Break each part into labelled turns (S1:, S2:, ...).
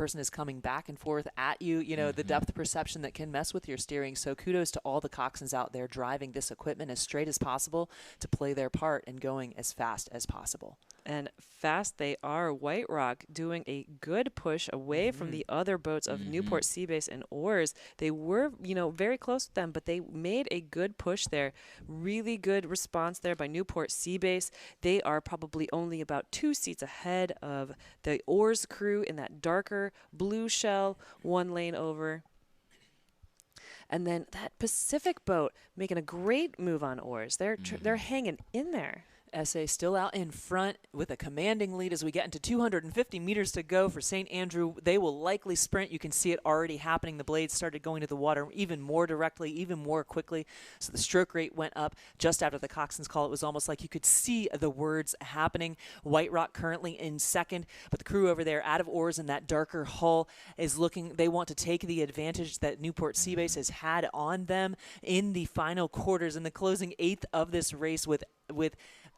S1: person is coming back and forth at you, you know, the depth perception that can mess with your steering. So kudos to all the coxswains out there driving this equipment as straight as possible to play their part in going as fast as possible.
S2: And fast they are. White Rock doing a good push away from the other boats of Newport Seabase and Oars. They were, you know, very close to them, but they made a good push there. Really good response there by Newport Seabase. They are probably only about 2 seats ahead of the Oars crew in that darker blue shell, 1 lane over. And then that Pacific boat making a great move on Oars. They're hanging in there.
S1: SA still out in front with a commanding lead as we get into 250 meters to go for St. Andrew. They will likely sprint. You can see it already happening. The blades started going to the water even more directly, even more quickly. So the stroke rate went up just after the coxswain's call. It was almost like you could see the words happening. White Rock currently in second, but the crew over there out of Oars in that darker hull is looking. They want to take the advantage that Newport Seabase has had on them in the final quarters, in the closing eighth of this race with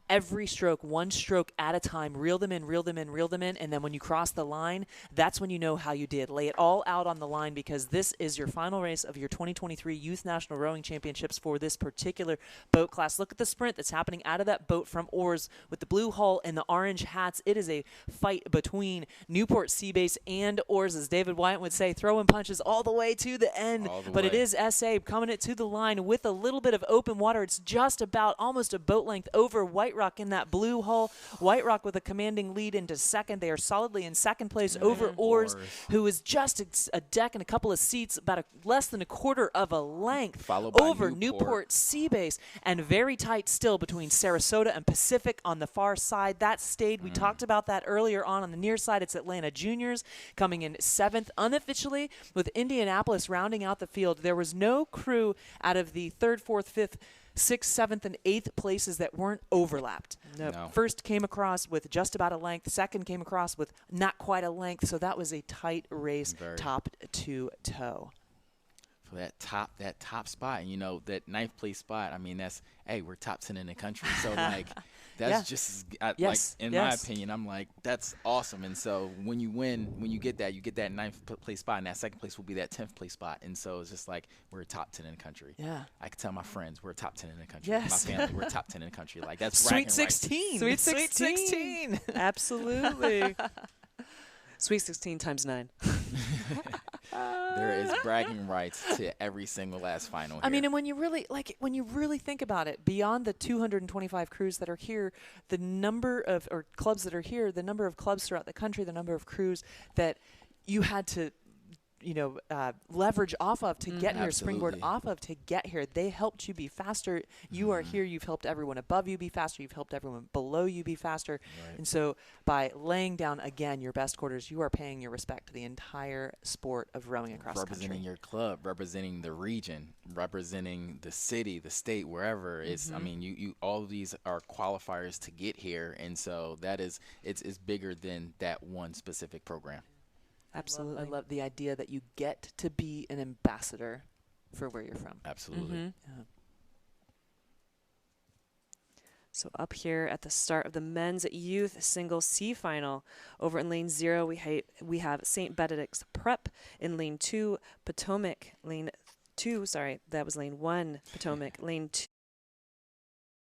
S1: every stroke, 1 stroke at a time, reel them in, reel them in, reel them in, and then when you cross the line, that's when you know how you did. Lay it all out on the line because this is your final race of your 2023 Youth National Rowing Championships for this particular boat class. Look at the sprint that's happening out of that boat from Oars with the blue hull and the orange hats. It is a fight between Newport Seabase and Oars, as David Wyatt would say, throwing punches all the way to the end. But it is SA coming it to the line with a little bit of open water. It's just about almost a boat length over White Rock in that blue hull. White Rock with a commanding lead into second. They are solidly in second place over Oars, who is just a deck and a couple of seats, about less than a quarter of a length over Newport Seabase, and very tight still between Sarasota and Pacific on the far side. That stayed. We talked about that earlier on the near side. It's Atlanta Juniors coming in 7th unofficially, with Indianapolis rounding out the field. There was no crew out of the 3rd, 4th, 5th, 6th, 7th, and 8th places that weren't overlapped.
S2: No.
S1: First came across with just about a length. Second came across with not quite a length. So that was a tight race, top to toe.
S3: For that top spot, and you know that 9th place spot. I mean, that's we're top 10 in the country. So like, that's just like in my opinion, I'm like that's awesome. And so when you win, when you get that 9th place spot, and that 2nd place will be that 10th place spot. And so it's just like we're top 10 in the country.
S1: Yeah,
S3: I can tell my friends we're top 10 in the country.
S1: Yes,
S3: my family we're top 10 in the country. Like that's
S1: Sweet 16.
S2: Sweet 16. Absolutely. Sweet 16 times 9.
S3: There is bragging rights to every single last final.
S1: I mean, and when you really think about it, beyond the 225 crews that are here, the number of clubs that are here, the number of clubs throughout the country, the number of crews that you had to leverage off of to get here, springboard off of to get here. They helped you be faster. You are here. You've helped everyone above you be faster. You've helped everyone below you be faster. Right. And so by laying down, again, your best quarters, you are paying your respect to the entire sport of rowing across the country.
S3: Representing your club, representing the region, representing the city, the state, wherever. It's, I mean, you all of these are qualifiers to get here. And so that is, it's bigger than that one specific program.
S1: Absolutely. I love the idea that you get to be an ambassador for where you're from.
S3: Absolutely.
S1: Yeah.
S2: So up here at the start of the men's youth single C final, over in lane 0, we have St. Benedict's Prep. In lane 2, Potomac. Lane 2, sorry, that was lane 1, Potomac. Lane 2.